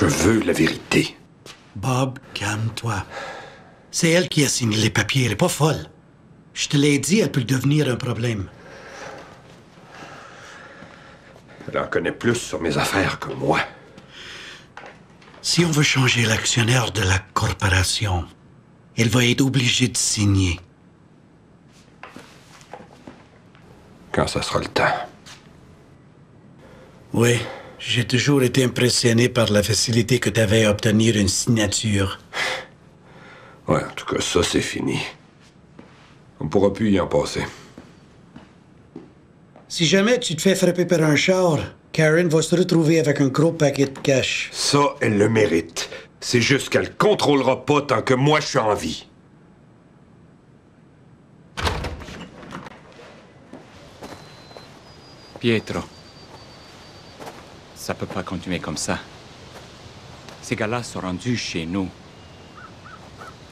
Je veux la vérité. Bob, calme-toi. C'est elle qui a signé les papiers, elle est pas folle. Je te l'ai dit, elle peut devenir un problème. Elle en connaît plus sur mes affaires que moi. Si on veut changer l'actionnaire de la corporation, elle va être obligée de signer. Quand ça sera le temps. Oui, j'ai toujours été impressionné par la facilité que tu avais à obtenir une signature. Ouais, en tout cas, ça, c'est fini. On ne pourra plus y en passer. Si jamais tu te fais frapper par un char, Karen va se retrouver avec un gros paquet de cash. Ça, elle le mérite. C'est juste qu'elle contrôlera pas tant que moi, je suis en vie. Pietro, ça peut pas continuer comme ça. Ces gars-là sont rendus chez nous.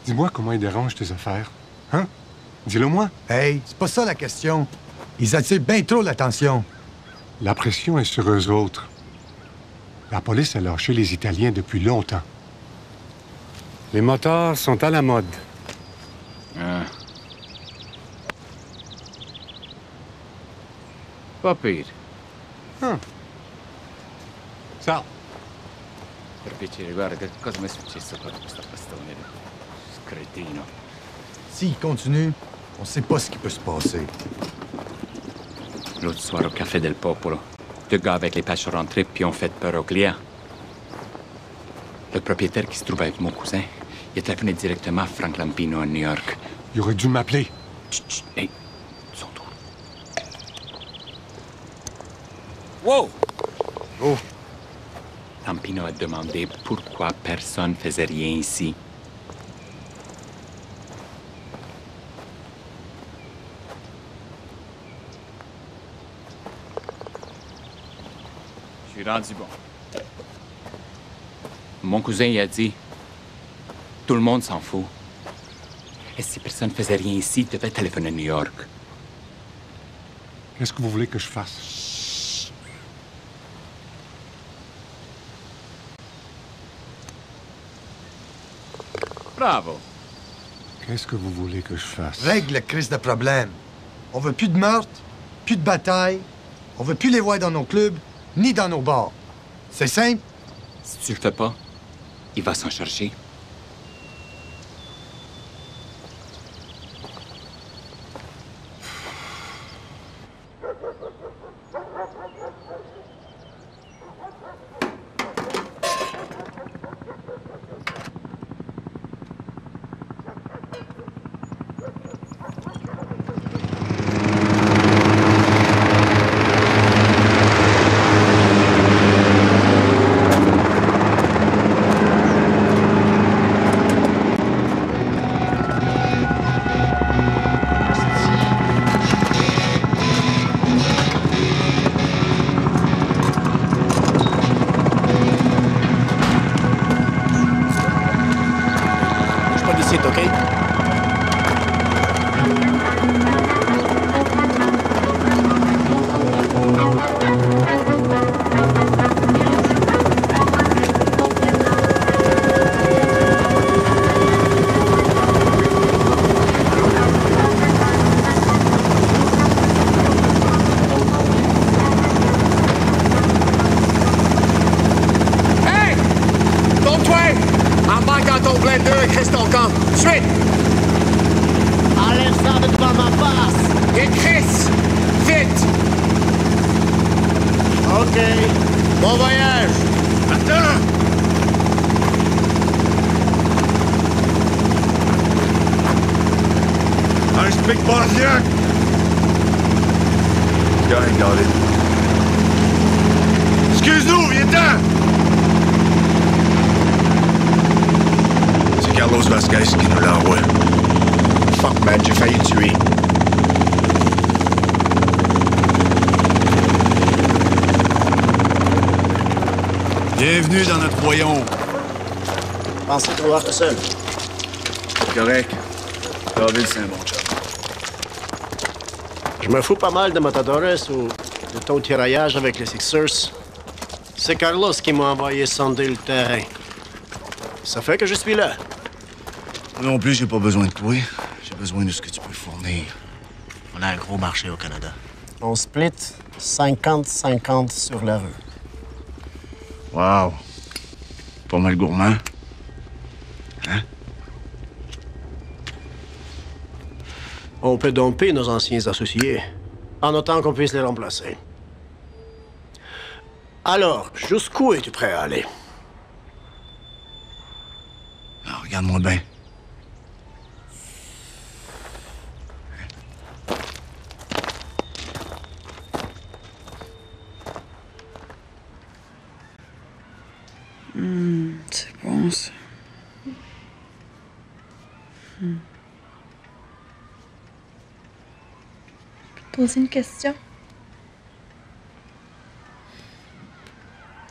Dis-moi comment ils dérangent tes affaires. Hein? Dis-le-moi. Hey, c'est pas ça la question. Ils attirent bien trop l'attention. La pression est sur eux autres. La police a lâché les Italiens depuis longtemps. Les motards sont à la mode. Ah. Pas pire. Sal. Per piacere, guarda, che cosa mi è successo qua con questa bastone? Cretino. S'ils continuent, on sait pas ce qui peut se passer. L'autre soir au Café del Popolo, deux gars avec les pages rentrées puis ont fait peur aux clients. Le propriétaire qui se trouvait avec mon cousin, il a téléphoné directement à Frank Lampino à New York. Il aurait dû m'appeler. Chut, chut, hey, son tour. Wow! Oh, Lampino a demandé pourquoi personne faisait rien ici. Je suis rendu bon. Mon cousin, il a dit, tout le monde s'en fout. Et si personne ne faisait rien ici, il devait téléphoner à New York. Qu'est-ce que vous voulez que je fasse? Bravo. Qu'est-ce que vous voulez que je fasse? règle le crise de problème. On veut plus de meurtres, plus de batailles. On veut plus les voir dans nos clubs, ni dans nos bars. C'est simple. Si tu le fais pas, il va s'en charger. Excuse-nous, viens-t'en! C'est Carlos Vasquez qui nous l'envoie. Fuck, man, j'ai failli le tuer. Bienvenue dans notre royaume. Pensez te voir tout seul. Correct. David, c'est un bon job. Je me fous pas mal de Matadores ou de ton tiraillage avec les Sixers. C'est Carlos qui m'a envoyé sonder le terrain. Ça fait que je suis là. Moi non plus, j'ai pas besoin de toi. J'ai besoin de ce que tu peux fournir. On a un gros marché au Canada. On split 50-50 sur la rue. Wow. Pas mal gourmand. Hein? On peut domper nos anciens associés, en autant qu'on puisse les remplacer. Alors, jusqu'où es-tu prêt à aller? Alors, regarde-moi bien. C'est bon, ça. Je peux te poser une question?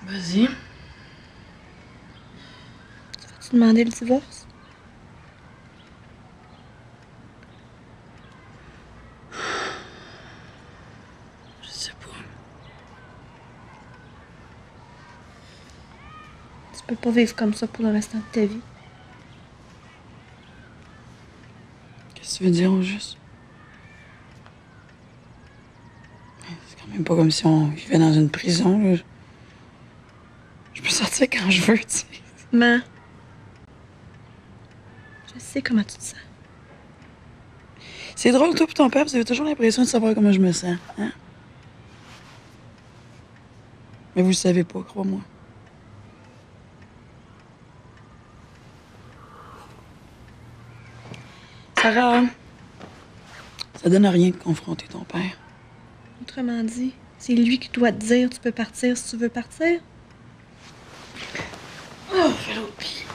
Vas-y. Vas-tu demander le divorce? Je sais pas. Tu peux pas vivre comme ça pour le restant de ta vie. Qu'est-ce que tu veux dire, au juste? C'est quand même pas comme si on vivait dans une prison, là. Je peux sortir quand je veux, tu sais. Maman, je sais comment tu te sens. C'est drôle, toi et ton père, vous avez toujours l'impression de savoir comment je me sens, hein? Mais vous le savez pas, crois-moi. Sarah, ça donne à rien de confronter ton père. Autrement dit, c'est lui qui doit te dire tu peux partir si tu veux partir. Oh, fais l'autre pied.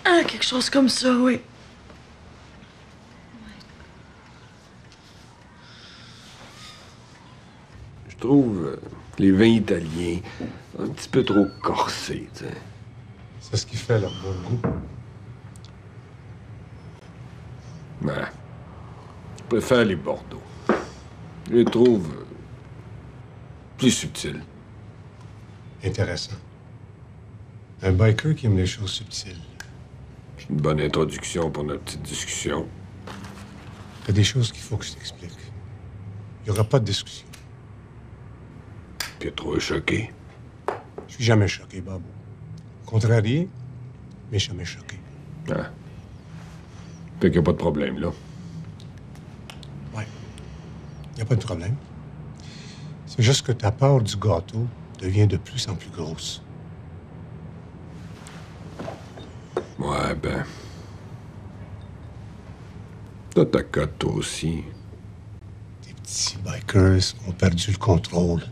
Ah, quelque chose comme ça, oui. Je trouve les vins italiens un petit peu trop corsés, tu sais. C'est ce qui fait leur bon goût. Ouais. Je préfère les Bordeaux. Je les trouve plus subtils. Intéressant. Un biker qui aime les choses subtiles. C'est une bonne introduction pour notre petite discussion. Il y a des choses qu'il faut que je t'explique. Il n'y aura pas de discussion. Pietro est choqué. Je suis jamais choqué, Bob. Contrarié, mais jamais choqué. Ah. Fait qu'il n'y a pas de problème, là. Ouais. Il n'y a pas de problème. C'est juste que ta part du gâteau devient de plus en plus grosse. Ouais, ben... T'as ta cote, toi aussi. Tes petits bikers ont perdu le contrôle.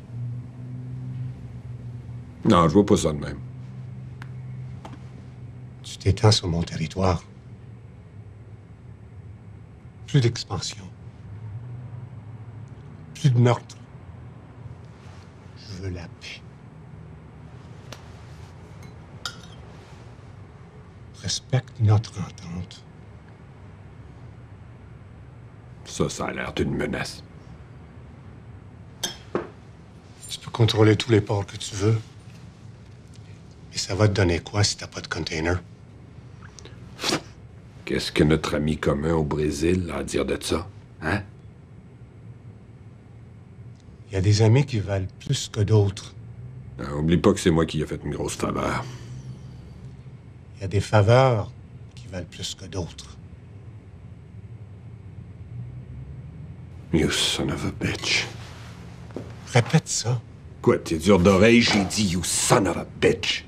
Non, je vois pas ça de même. Tu t'étends sur mon territoire. Plus d'expansion. Plus de meurtre. Je veux la paix. Respecte notre entente. Ça a l'air d'une menace. Tu peux contrôler tous les ports que tu veux. Mais ça va te donner quoi si t'as pas de container? Qu'est-ce que notre ami commun au Brésil a à dire de ça, hein? Il y a des amis qui valent plus que d'autres. Oublie pas que c'est moi qui ai fait une grosse faveur. Il y a des faveurs qui valent plus que d'autres. You son of a bitch. Répète ça. Quoi, t'es dur d'oreille? J'ai dit you son of a bitch.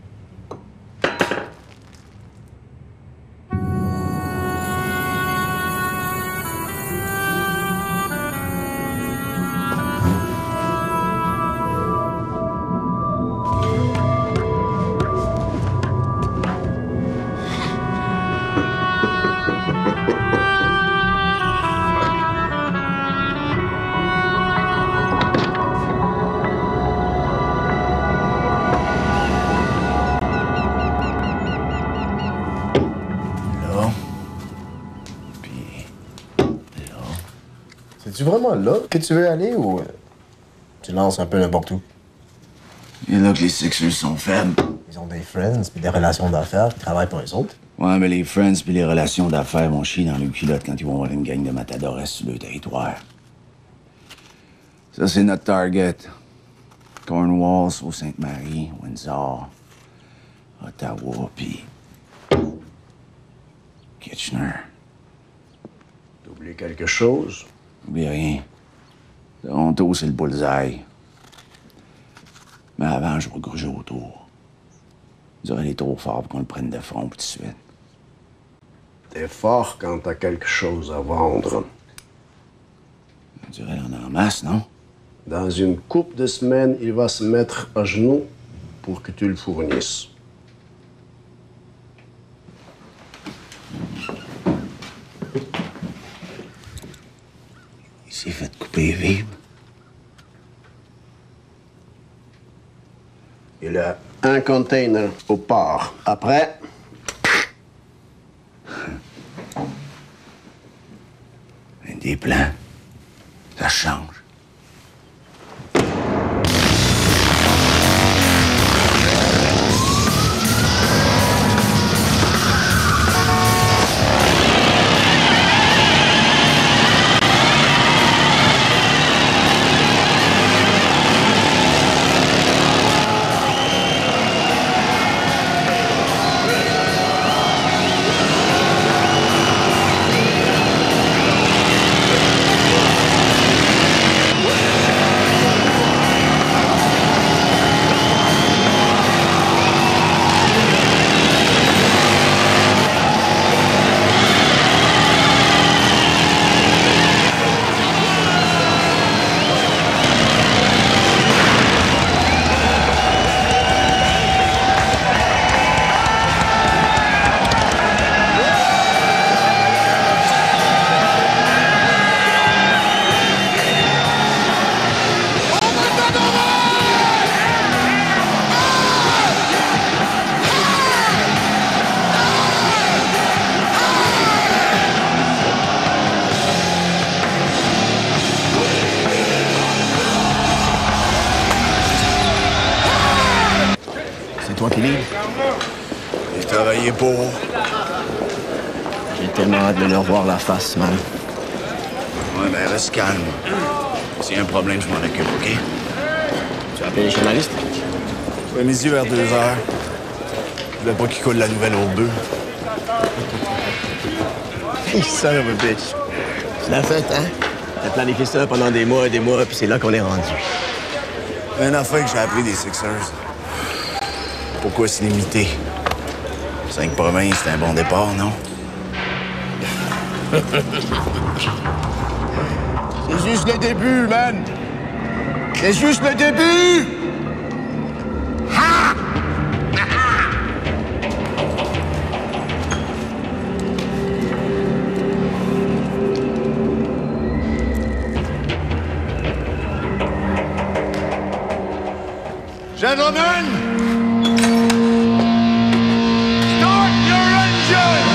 C'est-tu vraiment là que tu veux aller ou tu lances un peu n'importe où? Et là que les Sixers sont faibles. Ils ont des friends puis des relations d'affaires qui travaillent pour eux autres. Ouais, mais les friends puis les relations d'affaires vont chier dans le culotte quand ils vont voir une gang de matadores sur le territoire. Ça, c'est notre target. Cornwall, Sault-Sainte-Marie, Windsor, Ottawa, puis Kitchener. T'oublies quelque chose? Oublie rien. Toronto, c'est le bullseye. Mais avant, je vais gruger autour. Il est trop fort pour qu'on le prenne de front tout de suite. T'es fort quand t'as quelque chose à vendre. On dirait en masse, non? Dans une couple de semaines, il va se mettre à genoux pour que tu le fournisses. Il s'est fait couper vive. Il a un container au port. Après, Des plans. Ça change. c'est toi qui lis. J'ai travaillé pour. J'ai tellement hâte de leur voir la face, man. Ouais, mais reste calme. S'il y a un problème, je m'en occupe, OK? Tu as appelé les journalistes? Ouais, midi vers 2 heures. Je voulais pas qu'il coule la nouvelle au bœuf. Son of a bitch. C'est la fête, hein? T'as planifié ça pendant des mois, puis c'est là qu'on est rendu. Une affaire que j'ai appris des Sixers. Pourquoi c'est limité? 5 provinces, c'est un bon départ, non? C'est juste le début, man! C'est juste le début! Ha! Gentlemen! Start your engines!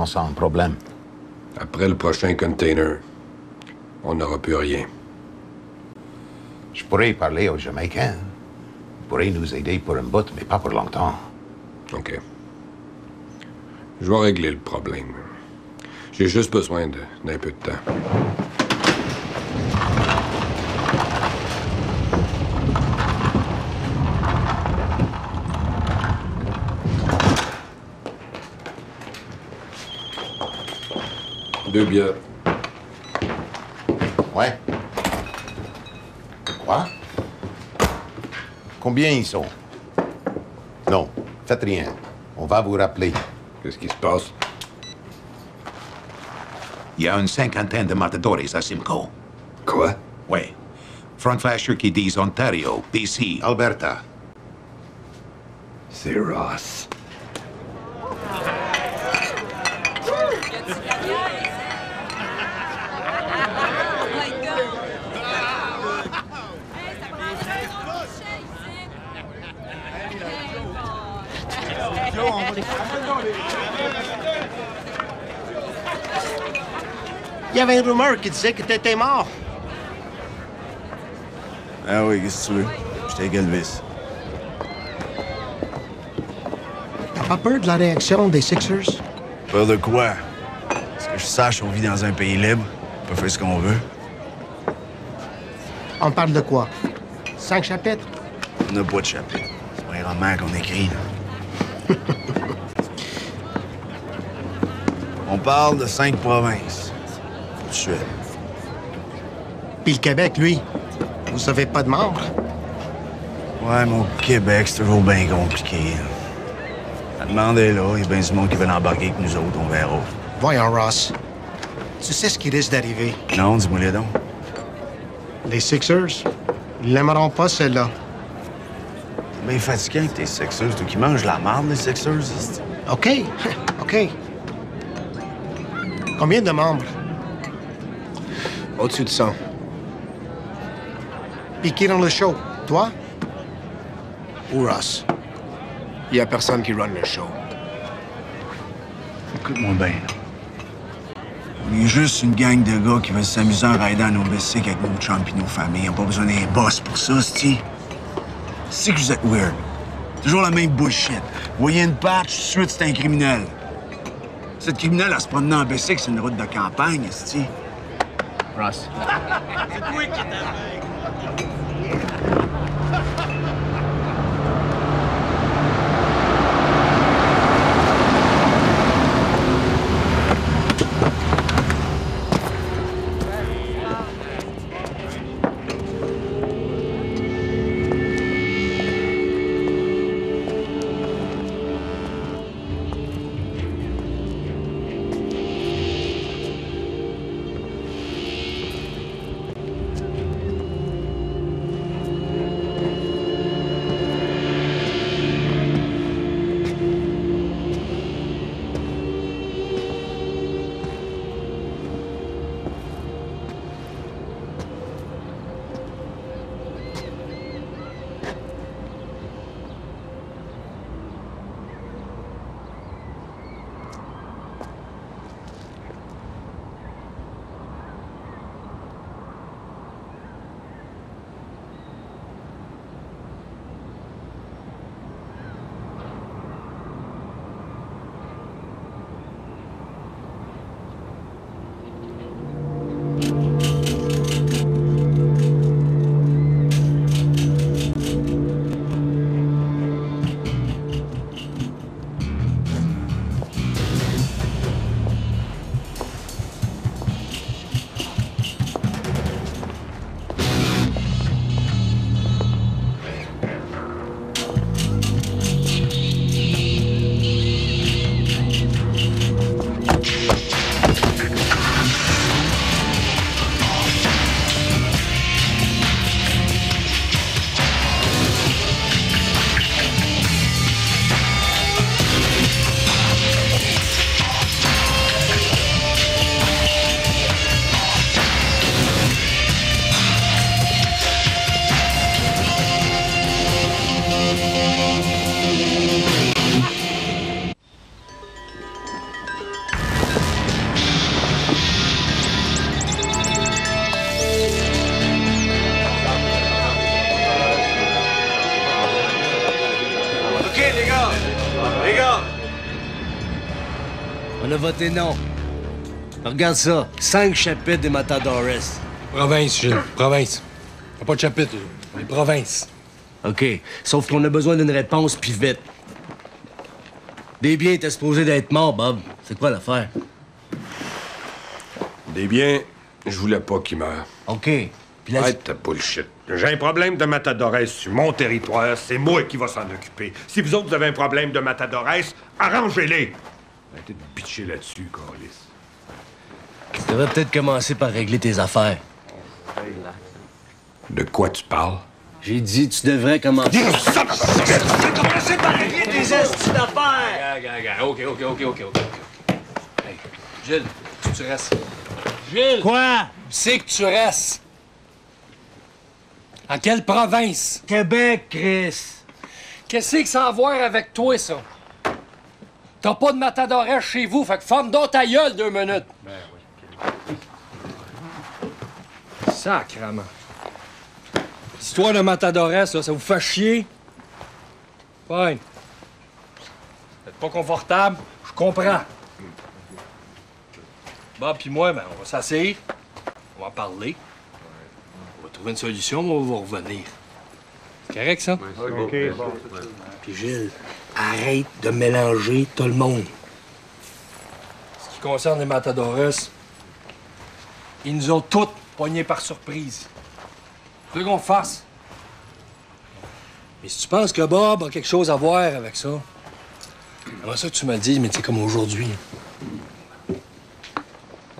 sans problème. Après le prochain container, on n'aura plus rien. Je pourrais parler aux Jamaïcains. Ils pourraient nous aider pour un bout, mais pas pour longtemps. OK. Je vais régler le problème. J'ai juste besoin d'un peu de temps. Deux bières. Ouais. Quoi? Combien ils sont? Non, faites rien. On va vous rappeler. Qu'est-ce qui se passe? Il y a une cinquantaine de matadores à Simcoe. Quoi? Oui. Frank Flasher qui dit Ontario, BC, Alberta. C'est Ross. Il y avait une rumeur qui disait que t'étais mort. Ah oui, qu'est-ce que tu veux? J'étais avec Elvis. T'as pas peur de la réaction des Sixers? Peur de quoi? Parce que je sache, on vit dans un pays libre. On peut faire ce qu'on veut. On parle de quoi? 5 chapitres? On n'a pas de chapitre. C'est pas un roman qu'on écrit, là. On parle de 5 provinces. Tout de suite. Puis le Québec, lui, vous avez pas de membres? Ouais, mais au Québec, c'est toujours bien compliqué. Demandez là, il y a bien du monde qui veut embarquer avec nous autres, on verra. Voyons, Ross. Tu sais ce qui risque d'arriver? Non, dis-moi les donc. Les Sixers, ils l'aimeront pas, celle-là. C'est bien fatigant avec tes Sixers. Toi qui manges la marde, les Sixers. OK, OK. Combien de membres? Au-dessus de 100. Puis qui run le show? Toi? Ou Ross? Il y a personne qui run le show. Écoute-moi bien. On est juste une gang de gars qui veulent s'amuser en raidant nos bicycles avec nos chums et nos familles. On n'a pas besoin d'un boss pour ça, c'ti. C'est que vous êtes weird. Toujours la même bullshit. Vous voyez une patch, tout de suite, c'est un criminel. Cette criminelle, elle se promenait en bicycle sur une route de campagne, c'ti. Ross. C'est toi qui t'avais. Les gars! On a voté non. Regarde ça. 5 chapitres des Matadores. Province, Gilles. Province. Y'a pas de chapitre, les provinces. OK. Sauf qu'on a besoin d'une réponse, puis vite. Des biens étaient supposés d'être morts, Bob. C'est quoi l'affaire? Des biens, je voulais pas qu'ils meurent. OK. Puis là... Arrête ta bullshit. J'ai un problème de Matadores sur mon territoire. C'est moi qui va s'en occuper. Si vous autres, vous avez un problème de Matadores, arrangez-les. Arrêtez de bitcher là-dessus, Carlis. Tu devrais peut-être commencer par régler tes affaires. De quoi tu parles? J'ai dit, tu devrais commencer... Dis ça! Commencer par régler tes astuces d'affaires! OK. Hey, Gilles, tu restes. Gilles! Quoi? C'est que tu restes. En quelle province? Québec, Chris. Qu'est-ce que ça a à voir avec toi, ça? T'as pas de matadores chez vous, fait que ferme donc ta gueule 2 minutes. Ben oui. Sacrement. L'histoire de matadores, là, ça vous fait chier? Fine. Vous êtes pas confortable? Je comprends. Bob pis moi, ben, on va s'asseoir. On va parler. On va trouver une solution, on va revenir. C'est correct, ça? OK. Puis Gilles, arrête de mélanger tout le monde. Ce qui concerne les Matadores, ils nous ont tous pognés par surprise. C'est ce qu'on fasse. Mais si tu penses que Bob a quelque chose à voir avec ça, comment ça que tu me le dis, mais c'est comme aujourd'hui.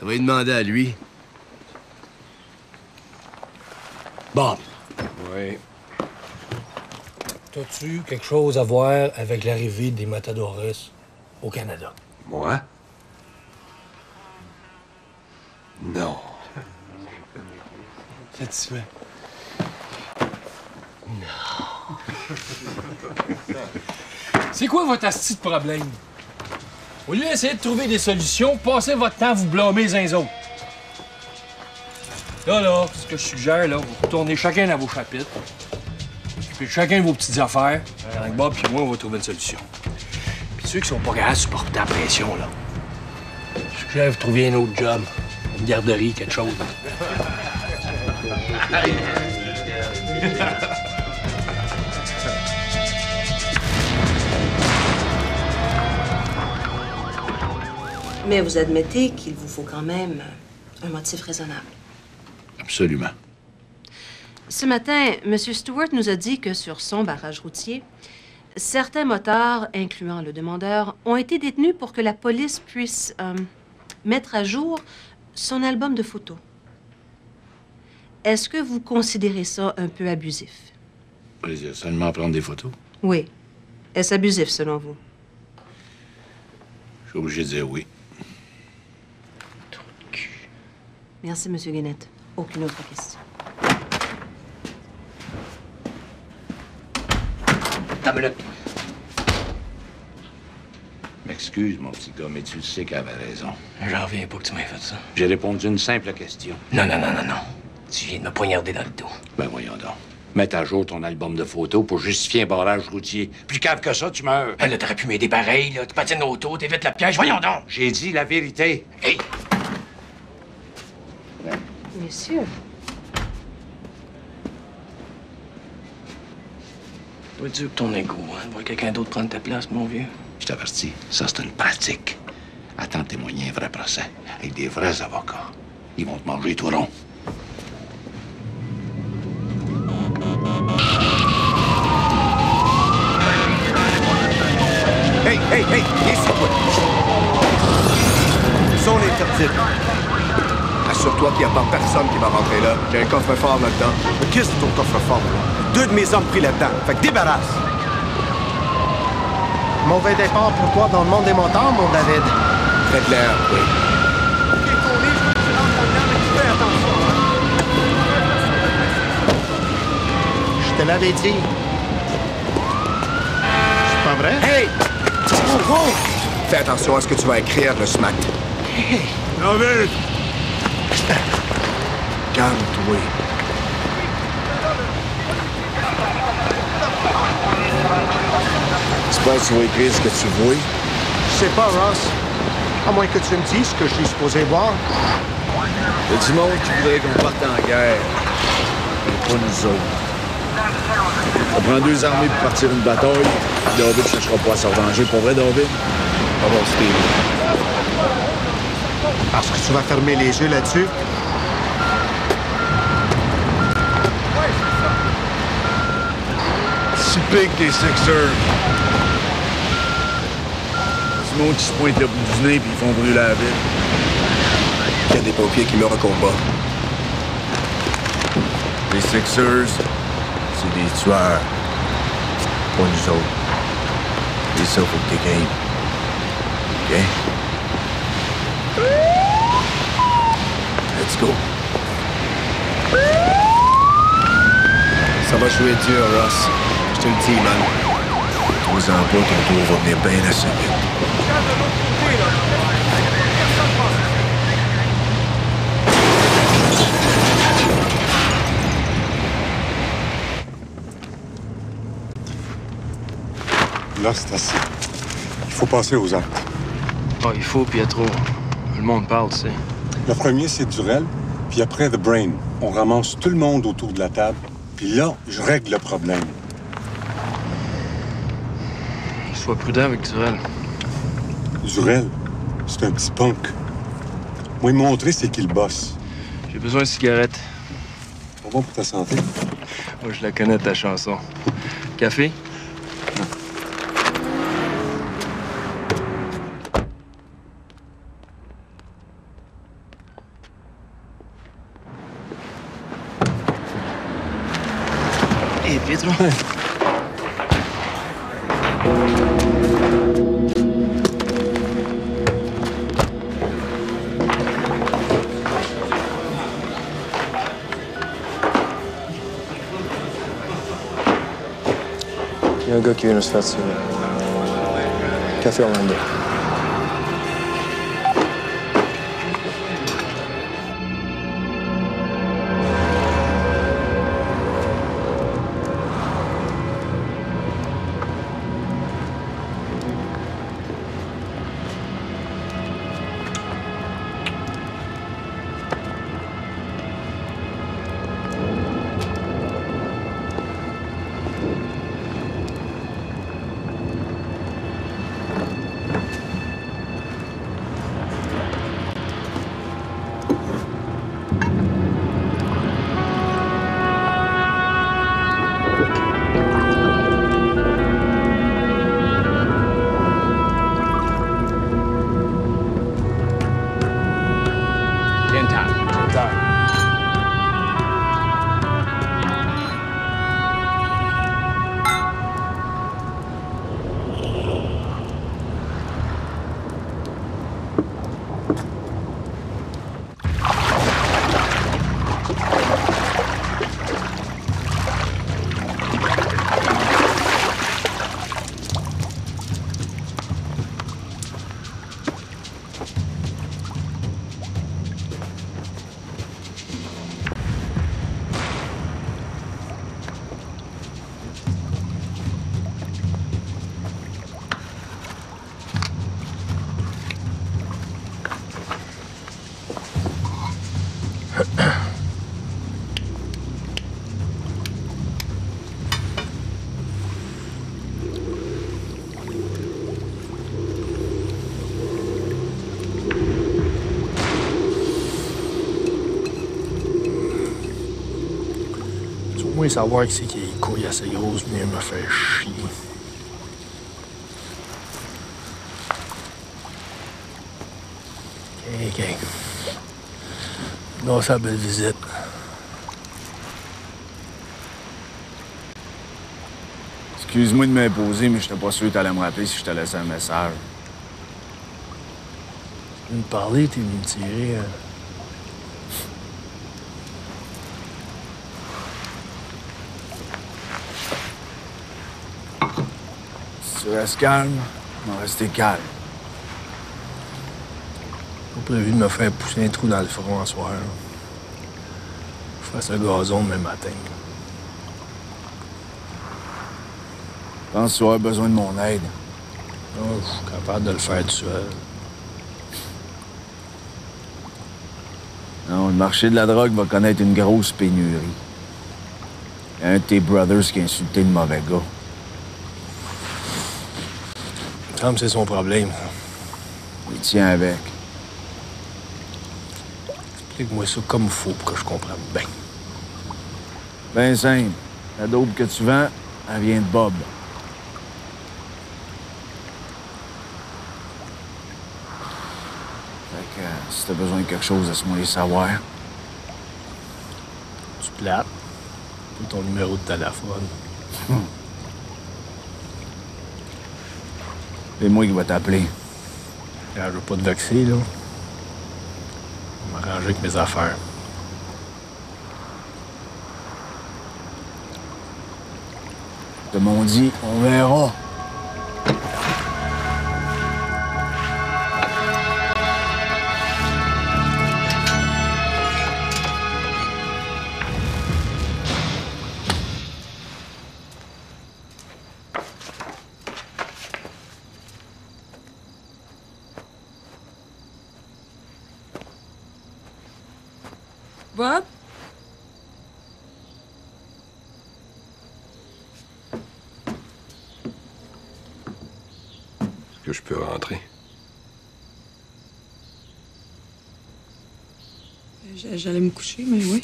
On va lui demander à lui. Bob. Oui. T'as-tu quelque chose à voir avec l'arrivée des Matadores au Canada? Moi? Non. Satisfait. Non. C'est quoi votre asti de problème? Au lieu d'essayer de trouver des solutions, passez votre temps à vous blâmer les uns les autres. Là, ce que je suggère, là, vous retournez chacun dans vos chapitres. Occupez chacun de vos petites affaires. Avec Bob puis moi, on va trouver une solution. Puis ceux qui sont pas capables de supporter la pression, là, je suggère vous trouviez un autre job. Une garderie, quelque chose. Mais vous admettez qu'il vous faut quand même un motif raisonnable. Absolument. Ce matin, M. Stewart nous a dit que sur son barrage routier, certains motards, incluant le demandeur, ont été détenus pour que la police puisse mettre à jour son album de photos. Est-ce que vous considérez ça un peu abusif? Seulement prendre des photos? Oui. Est-ce abusif, selon vous? Je suis obligé de dire oui. Merci, M. Guénette. Aucune autre question. Ta minute. M'excuse, mon petit gars, mais tu sais qu'elle avait raison. J'en reviens pas que tu m'aies fait ça. J'ai répondu à une simple question. Non. Tu viens de me poignarder dans le dos. Ben voyons donc. Mets à jour ton album de photos pour justifier un barrage routier. Plus cave que ça, tu meurs. Ben là, t'aurais pu m'aider pareil, là. Tu patines l'auto, t'évites la piège. Voyons donc! J'ai dit la vérité. Hey! Monsieur. Toi, dur ton égo, hein, de voir quelqu'un d'autre prendre ta place, mon vieux. Je t'avertis, ça, c'est une pratique. Attends de témoigner un vrai procès avec des vrais avocats. Ils vont te manger tout rond. Hey, ici, toi. Zone interdite. Assure-toi qu'il n'y a pas personne qui va rentrer là. J'ai un coffre-fort là-dedans. Mais qu'est-ce que ton coffre-fort, là? 2 de mes hommes pris là-dedans. Fait que débarrasse. Mauvais départ pour toi dans le monde des motards, mon David. Très clair, oui. OK, Tony, je veux que tu rentres là-dedans, mais tu fais attention. Je te l'avais dit. C'est pas vrai? Hey! Oh! Fais attention à ce que tu vas écrire, le smack. Hey! David! Calme-toi. C'est penses que tu vas écrire ce que tu vois? Je sais pas, Ross. À moins que tu me dises ce que je suis supposé voir. Il y a du monde qui voudrait qu'on parte en guerre. Mais pas nous autres. Ça prend 2 armées pour partir une bataille. David ne cherchera pas à se revenger. Pour vrai, David? Ah bon, Steve. Parce que tu vas fermer les yeux là-dessus? Si pique les Sixers. Du monde qui se pointe le bout du nez puis ils font brûler la ville. Il y a des pompiers qui meurent au combat. Les Sixers, c'est des tueurs. Pas nous autres. Et ça, faut que t'es game. OK? Let's go. Ça va jouer dur, Ross. Je te le dis, man. Trouve-en pas, ton tour va venir bien assez vite. Là, c'est assez. Il faut passer aux actes. Ah, il faut, Pietro. Le monde parle, tu sais. Le premier, c'est Durel, puis après, The Brain. On ramasse tout le monde autour de la table, puis là, je règle le problème. Sois prudent avec Durel. Durel, c'est un petit punk. Moi, il m'a montré c'est qui le boss. J'ai besoin de cigarettes. Pas bon pour ta santé. Moi, je la connais, ta chanson. Café? Hey, Pietro. Il y a un gars qui vient de se faire tirer. Café Orlando. Au moins savoir que c'est qui est couilles assez grosses venir me faire chier. OK. Non, ça belle visite. Excuse-moi de m'imposer, mais j'étais pas sûr que t'allais me rappeler si je te laissais un message. Tu veux me parler, t'es venu me tirer. Si tu restes calme, on va rester calme. Pas prévu de me faire pousser un trou dans le front ce soir. Je fasse un gazon demain matin. Je pense que tu auras besoin de mon aide. Oh, je suis capable de le faire tout seul. Non, le marché de la drogue va connaître une grosse pénurie. Il y a un de tes brothers qui a insulté le mauvais gars. Il me semble que c'est son problème. Il tient avec. Explique-moi ça comme il faut pour que je comprenne bien. Ben simple. La dope que tu vends, elle vient de Bob. Fait que si t'as besoin de quelque chose, laisse-moi les savoir. Tu plates. Pour ton numéro de téléphone. C'est moi qui vais t'appeler. Je veux pas te vexer, là. Je vais m'arranger avec mes affaires. Te m'ont dit, on verra. Bob? Est-ce que je peux rentrer? J'allais me coucher, mais oui.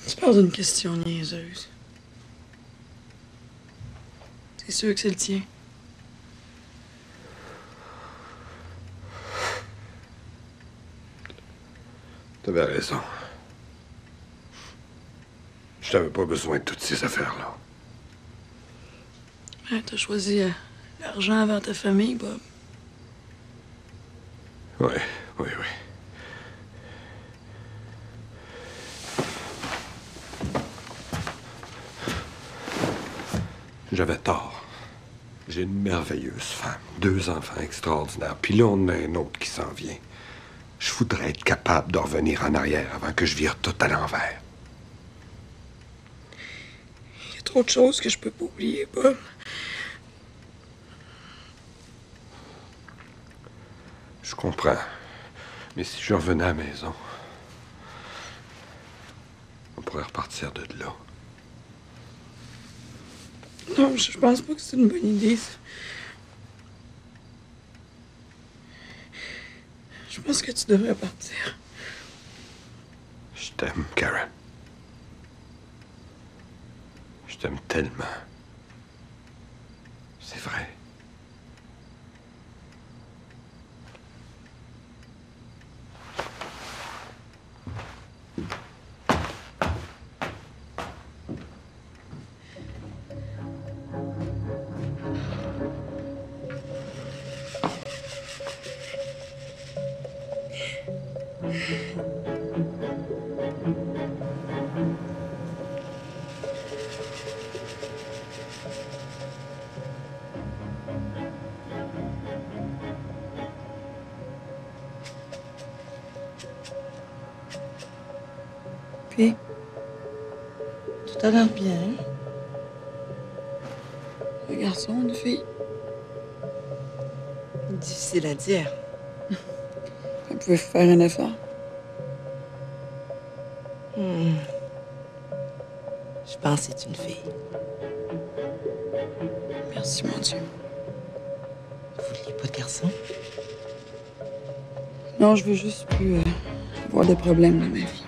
Tu parles d'une question niaiseuse. C'est sûr que c'est le tien. T'avais raison. Je t'avais pas besoin de toutes ces affaires-là. Ouais, t'as choisi l'argent avant ta famille, Bob. Oui. J'avais tort. J'ai une merveilleuse femme, 2 enfants extraordinaires, puis là, on a un autre qui s'en vient. Je voudrais être capable de revenir en arrière avant que je vire tout à l'envers. Il y a trop de choses que je peux pas oublier, Bob. Je comprends. Mais si je revenais à la maison, on pourrait repartir de là. Non, je pense pas que c'est une bonne idée, ça. Je pense que tu devrais partir. Je t'aime, Karen. Je t'aime tellement. C'est vrai. Puis, tout a l'air bien. Un garçon, une fille. Difficile à dire. Vous pouvez faire un effort. Je pense que c'est une fille. Merci, mon Dieu. Vous vouliez pas de garçon? Non, je veux juste plus avoir de problèmes dans ma vie.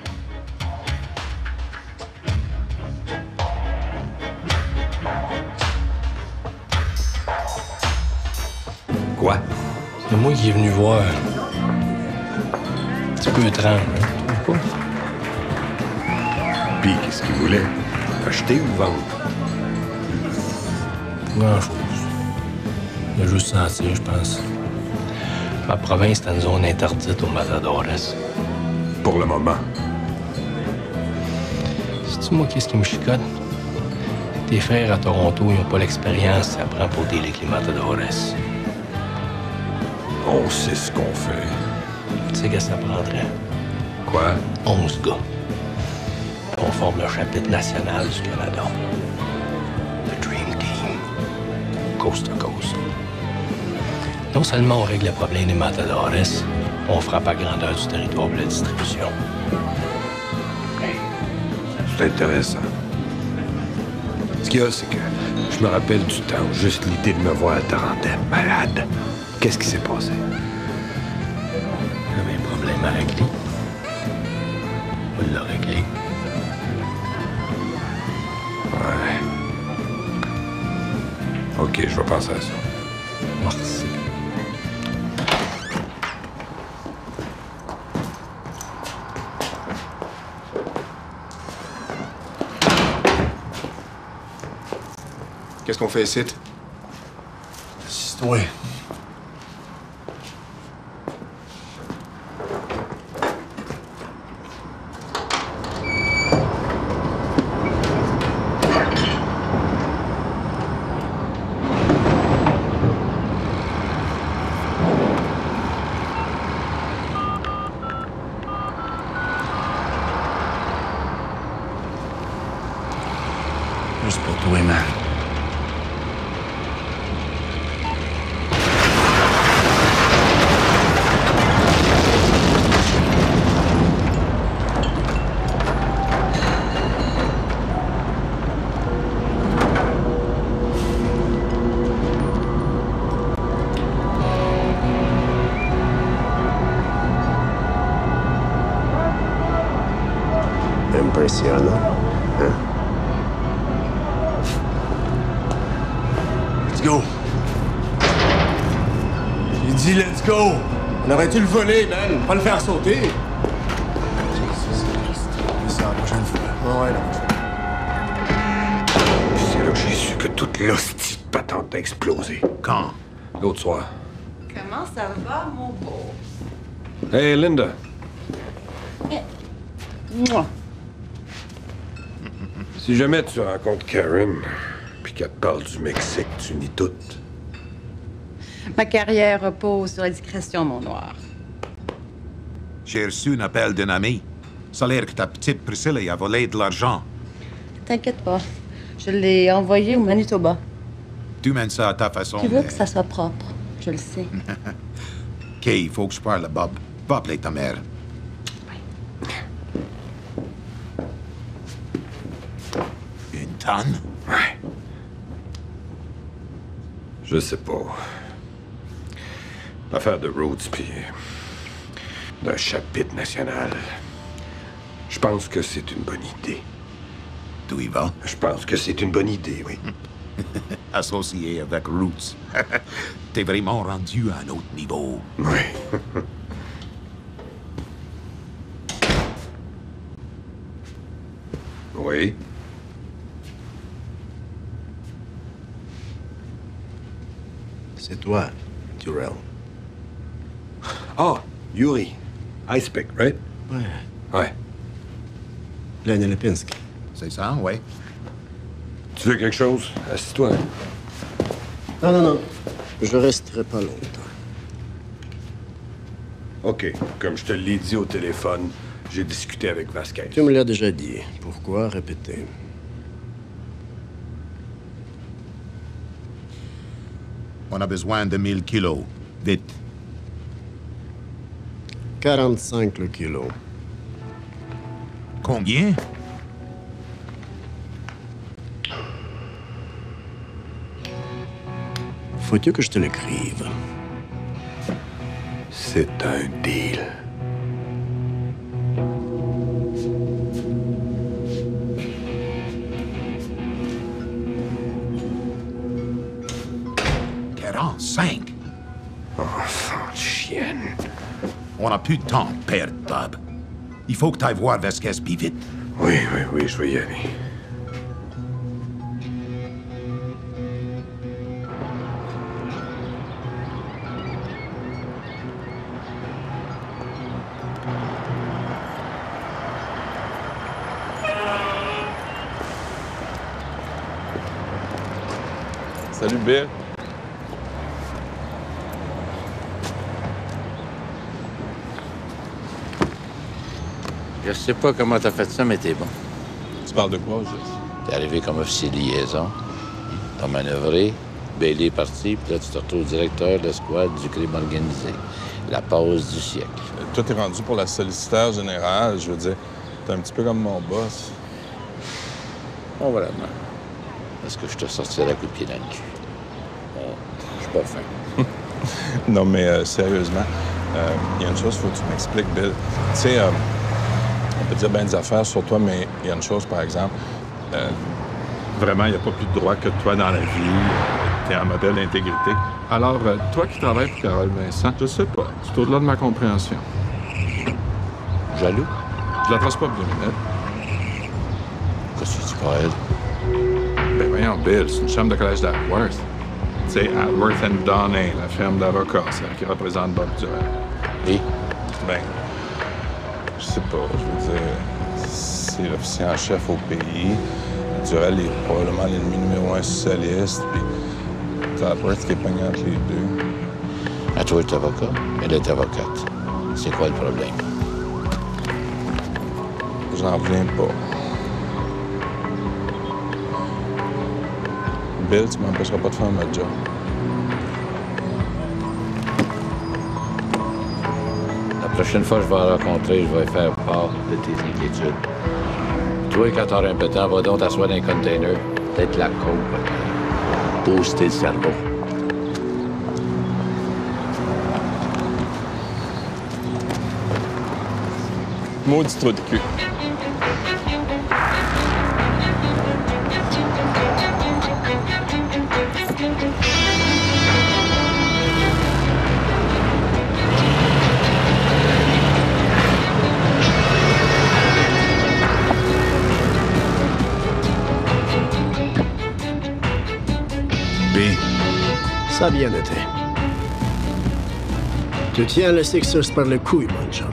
Quoi? C'est moi qui est venu voir. Un petit peu étrange, hein? Tu trouves pas? Puis, qu'est-ce qu'il voulait? Acheter ou vendre? Pas grand-chose. Il a juste senti, je pense. Ma province est une zone interdite aux matadores. Pour le moment. Sais-tu, moi, qu'est-ce qui me chicote? Tes frères à Toronto, ils n'ont pas l'expérience, ça prend pour dealer avec les matadores. On sait ce qu'on fait. Tu sais qu'est-ce que ça prendrait? Quoi? 11 gars. On forme le chapitre national du Canada. Le Dream Team. Coast to coast. Non seulement on règle le problème des matadores, on frappe à grandeur du territoire pour la distribution. C'est intéressant. Ce qu'il y a, c'est que je me rappelle du temps où juste l'idée de me voir te rendait malade. Qu'est-ce qui s'est passé? J'avais un problème à régler. On l'a réglé. Ouais. OK, je vais penser à ça. Merci. Qu'est-ce qu'on fait ici? Assis-toi. Juste pour toi, man. Impressionnant, hein? Let's go. J'ai dit let's go. On aurait dû le voler, man. Pas le faire sauter. C'est la prochaine fois. Ouais, là. C'est là que j'ai su que toute l'hostie de patente a explosé. Quand? L'autre soir. Comment ça va, mon beau? Hey, Linda. Mouah. Si jamais tu rencontres Karen, puis qu'elle te parle du Mexique, tu nies tout. Ma carrière repose sur la discrétion, mon noir. J'ai reçu un appel d'un ami. Ça a l'air que ta petite Priscilla a volé de l'argent. T'inquiète pas. Je l'ai envoyé au Manitoba. Tu mènes ça à ta façon. Tu veux que ça soit propre. Je le sais. OK, il faut que je parle à Bob. Va appeler ta mère. Une tonne? Ouais. Je sais pas. L'affaire de Rhodes, puis d'un chapitre national. Je pense que c'est une bonne idée. Tu y vas? Je pense que c'est une bonne idée, oui. Associé avec Roots. T'es vraiment rendu à un autre niveau. Oui. Oui. C'est toi, Durrell. Oh, Yuri. Icepick, right? Ouais. Ouais. Lenny Lipinski. C'est ça, ouais. Tu veux quelque chose? Assis-toi. Non, non, non. Je resterai pas longtemps. OK. Comme je te l'ai dit au téléphone, j'ai discuté avec Vasquez. Tu me l'as déjà dit. Pourquoi répéter? On a besoin de 1000 kilos. Vite. 45 le kilo. Combien? Faut-il que je te l'écrive? C'est un deal. Cinq. Enfant de chienne. On n'a plus de temps, père Bob. Il faut que tu ailles voir Vasquez puis vite. Oui, oui, oui, je vais y aller. Salut, Bill. Je sais pas comment t'as fait ça, mais t'es bon. Tu parles de quoi, au juste? T'es arrivé comme officier de liaison. T'as manœuvré. Bailey est parti, puis là, tu te retrouves directeur de l'escouade du crime organisé. La pause du siècle. Toi, t'es rendu pour la sollicitaire générale. Je veux dire, t'es un petit peu comme mon boss. Pas vraiment. Est-ce que je te sortirais à coup de pied dans le cul? Bon, je suis pas fin. Non, mais sérieusement, il y a une chose, faut que tu m'expliques, Bill. Tu sais, on peut dire bien des affaires sur toi, mais il y a une chose, par exemple. Vraiment, il n'y a pas plus de droit que toi dans la vie. T'es un modèle d'intégrité. Alors, toi qui travailles pour Carole Vincent, je sais pas. C'est au-delà de ma compréhension. Jaloux? Je la trace pas pour 2 minutes. Qu'est-ce que tu dis pas elle? Ben voyons, Bill, c'est une chambre de collège d'Atworth. Tu sais, Atworth & Donnay, la firme d'avocats, celle qui représente Bob Durell. Oui? Ben, je sais pas, je veux dire, c'est l'officier en chef au pays. Durell est probablement l'ennemi numéro 1 socialiste, puis t'as Atworth qui est pogné entre les deux. Atworth est avocat, elle est avocate. C'est quoi le problème? J'en reviens pas. Bill, tu m'empêcheras pas de faire ma job. La prochaine fois que je vais la rencontrer, je vais faire part de tes inquiétudes. Toi, quand t'auras un peu de temps, va donc t'asseoir dans un container. Peut-être la coke, booster le cerveau. Maudit trou de cul. Ça a bien été. Tu tiens le Sixers par le couille, mon chum.